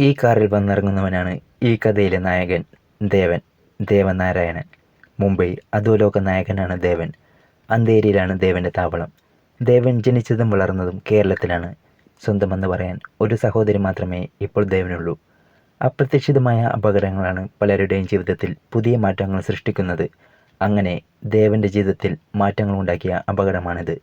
ഈ കാറിൽ വന്നിറങ്ങുന്നവനാണ് ഈ കഥയിലെ നായകൻ ദേവനാരായണൻ. മുംബൈ അധോലോക നായകനാണ് ദേവൻ. അന്ധേരിയിലാണ് ദേവൻ്റെ താവളം. ദേവൻ ജനിച്ചതും വളർന്നതും കേരളത്തിലാണ്. സ്വന്തമെന്ന് പറയാൻ ഒരു സഹോദരി മാത്രമേ ഇപ്പോൾ ദേവനുള്ളൂ. അപ്രതീക്ഷിതമായ അപകടങ്ങളാണ് പലരുടെയും ജീവിതത്തിൽ പുതിയ മാറ്റങ്ങൾ സൃഷ്ടിക്കുന്നത്. അങ്ങനെ ദേവൻ്റെ ജീവിതത്തിൽ മാറ്റങ്ങൾ ഉണ്ടാക്കിയ അപകടമാണിത്.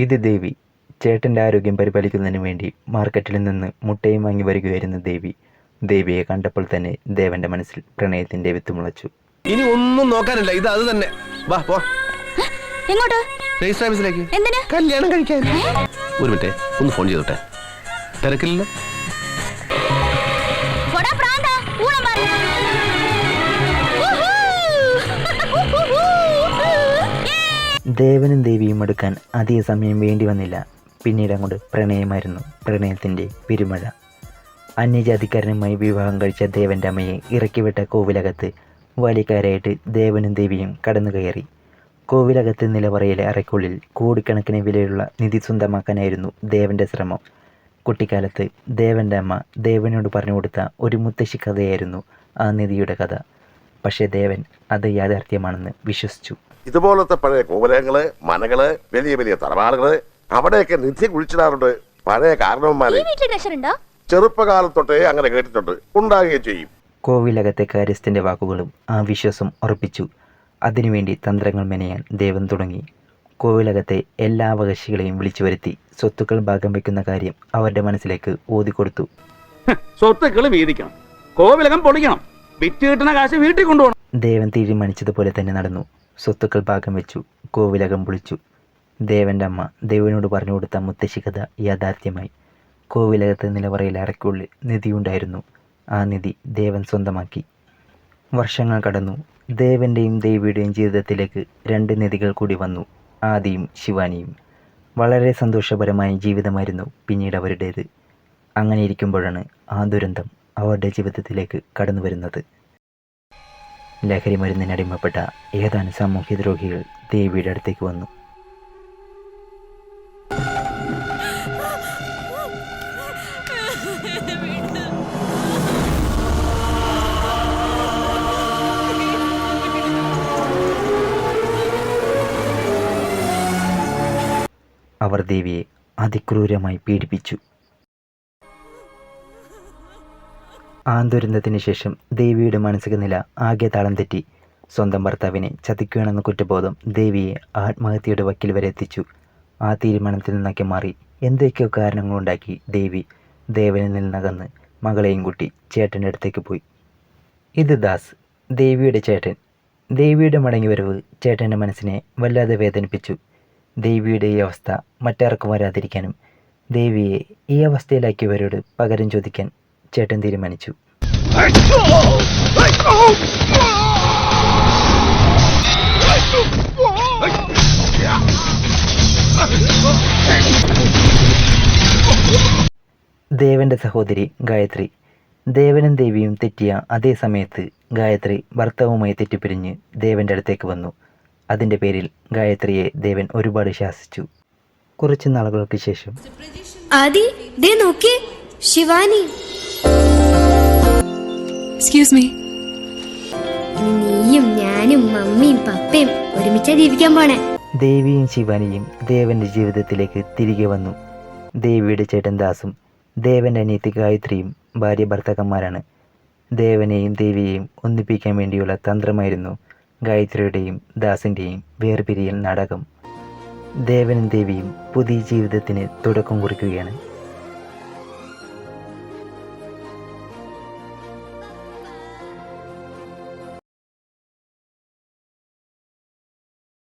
ഇത് ദേവി. ചേട്ടൻ്റെ ആരോഗ്യം പരിപാലിക്കുന്നതിന് വേണ്ടി മാർക്കറ്റിൽ നിന്ന് മുട്ടയും വാങ്ങി വരികയായിരുന്നു ദേവി. ദേവിയെ കണ്ടപ്പോൾ തന്നെ ദേവന്റെ മനസ്സിൽ പ്രണയത്തിന്റെ വിത്ത് മുളച്ചു. ഇനി ഒന്നും നോക്കാനില്ല, ഇത് അത് തന്നെ. വാ പോ. എങ്ങോട്ട്? രജിസ്റ്റർ ഓഫീസിലേക്ക്. എന്തിനാ? കല്യാണം കഴിക്കാൻ. ഒരു മിനിറ്റ്, ഒന്ന് ഫോൺ ചെയ്തോട്ടെ. തിരക്കില്ല. ദേവനും ദേവിയും എടുക്കാൻ അധിക സമയം വേണ്ടി വന്നില്ല. പിന്നീട് അങ്ങോട്ട് പ്രണയമായിരുന്നു. പ്രണയത്തിൻ്റെ പെരുമഴ. അന്യജാതിക്കാരനുമായി വിവാഹം കഴിച്ച ദേവൻ്റെ അമ്മയെ ഇറക്കിവിട്ട കോവിലകത്ത് വലിക്കാരായിട്ട് ദേവനും ദേവിയും കടന്നു കയറി. കോവിലകത്ത് നിലവറയിലെ അറയ്ക്കുള്ളിൽ കോടിക്കണക്കിന് വിലയുള്ള നിധി സ്വന്തമാക്കാനായിരുന്നു ദേവൻ്റെ ശ്രമം. കുട്ടിക്കാലത്ത് ദേവൻ്റെ അമ്മ ദേവനോട് പറഞ്ഞു കൊടുത്ത ഒരു മുത്തശ്ശി കഥയായിരുന്നു ആ നിധിയുടെ കഥ. പക്ഷേ ദേവൻ അത് യാഥാർത്ഥ്യമാണെന്ന് വിശ്വസിച്ചു. ഇതുപോലത്തെ പഴയ കോവിലകങ്ങള്, മനകള്, വലിയ വലിയ തറവാടുകള്, അവിടെയൊക്കെ നിധി കുഴിച്ചിടാറുണ്ട് പഴയ കാരണവന്മാരെ. ചെറുപ്പകാലം തൊട്ടേ അങ്ങനെ കേട്ടിട്ടുണ്ട്, ഉണ്ടാകുകയും ചെയ്യും. കോവിലകത്തെ കാര്യസ്ഥന്റെ വാക്കുകളും ആ വിശ്വാസം ഉറപ്പിച്ചു. അതിനുവേണ്ടി തന്ത്രങ്ങൾ മെനയാൻ ദേവൻ തുടങ്ങി. കോവിലകത്തെ എല്ലാ അവകാശികളെയും വിളിച്ചു വരുത്തി സ്വത്തുക്കൾ ഭാഗം വയ്ക്കുന്ന കാര്യം അവരുടെ മനസ്സിലേക്ക് ഓതിക്കൊടുത്തു. സ്വത്തുക്കൾ വീതിക്കണം, കോവിലകം പൊളിക്കണം, വിറ്റ് കിട്ടുന്ന കാശ് വീട്ടിൽ കൊണ്ടുപോകണം. ദേവൻ തീരുമാനിച്ചതുപോലെ തന്നെ നടന്നു. സ്വത്തുക്കൾ ഭാഗം വെച്ചു, കോവിലകം പൊളിച്ചു. ദേവൻ്റെ അമ്മ ദേവനോട് പറഞ്ഞു കൊടുത്ത മുത്തശ്ശി കഥ യാഥാർത്ഥ്യമായി. കോവിലകത്ത് നിലവറയിൽ അറയ്ക്കുള്ളിൽ നിധിയുണ്ടായിരുന്നു. ആ നിധി ദേവൻ സ്വന്തമാക്കി. വർഷങ്ങൾ കടന്നു. ദേവൻ്റെയും ദേവിയുടെയും ജീവിതത്തിലേക്ക് രണ്ട് നിധികൾ കൂടി വന്നു, ആദിയും ശിവാനിയും. വളരെ സന്തോഷപരമായ ജീവിതമായിരുന്നു പിന്നീട് അവരുടേത്. അങ്ങനെ ഇരിക്കുമ്പോഴാണ് ആ ദുരന്തം അവരുടെ ജീവിതത്തിലേക്ക് കടന്നു വരുന്നത്. ലഹരി മരുന്നിനടിമപ്പെട്ട ഏതാനും സാമൂഹ്യദ്രോഹികൾ ദേവിയുടെ അടുത്തേക്ക് വന്നു. അവർ ദേവിയെ അതിക്രൂരമായി പീഡിപ്പിച്ചു. ആ ദുരന്തത്തിന് ശേഷം ദേവിയുടെ മാനസിക നില ആകെ താളം തെറ്റി. സ്വന്തം ഭർത്താവിനെ ചതിക്കുകയാണെന്ന കുറ്റബോധം ദേവിയെ ആത്മഹത്യയുടെ വക്കിൽ വരെ എത്തിച്ചു. ആ തീരുമാനത്തിൽ നിന്നൊക്കെ മാറി എന്തൊക്കെയോ കാരണങ്ങളുണ്ടാക്കി ദേവി ദേവനിൽ നിന്നകന്ന് മകളെയും കൂട്ടി ചേട്ടൻ്റെ അടുത്തേക്ക് പോയി. ഇത് ദാസ്, ദേവിയുടെ ചേട്ടൻ. ദേവിയുടെ മടങ്ങിവരവ് ചേട്ടൻ്റെ മനസ്സിനെ വല്ലാതെ വേദനിപ്പിച്ചു. ദേവിയുടെ ഈ അവസ്ഥ മറ്റാർക്കും വരാതിരിക്കാനും ദേവിയെ ഈ അവസ്ഥയിലാക്കിയവരോട് പകരം ചോദിക്കാൻ ചേട്ടൻ തീരുമാനിച്ചു. ദേവന്റെ സഹോദരി ഗായത്രി. ദേവനും ദേവിയും തെറ്റിയ അതേ സമയത്ത് ഗായത്രി ഭർത്താവുമായി തെറ്റിപ്പിരിഞ്ഞ് ദേവന്റെ അടുത്തേക്ക് വന്നു. അതിൻ്റെ പേരിൽ ഗായത്രിയെ ദേവൻ ഒരുപാട് ശാസിച്ചു. കുറച്ച് നാളുകൾക്ക് ശേഷം ആദി, ദേ നോക്കിയേ, ശിവാനി. Excuse me. നീയും ഞാനും മമ്മിയും പപ്പയും ഒരുമിച്ചാ ജീവിക്കാൻ പോണേ. ദേവിയും ശിവാനിയും ദേവന്റെ ജീവിതത്തിലേക്ക് തിരികെ വന്നു. ദേവിയുടെ ചേട്ടൻ ദാസും ദേവന്റെ അനിയത്തി ഗായത്രിയും ഭാര്യ ഭർത്താക്കന്മാരാണ്. ദേവനെയും ദേവിയെയും ഒന്നിപ്പിക്കാൻ വേണ്ടിയുള്ള തന്ത്രമായിരുന്നു ഗായത്രിയുടെയും ദാസിൻ്റെയും വേർപിരിയൽ നാടകം. ദേവനും ദേവിയും പുതിയ ജീവിതത്തിന് തുടക്കം കുറിക്കുകയാണ്.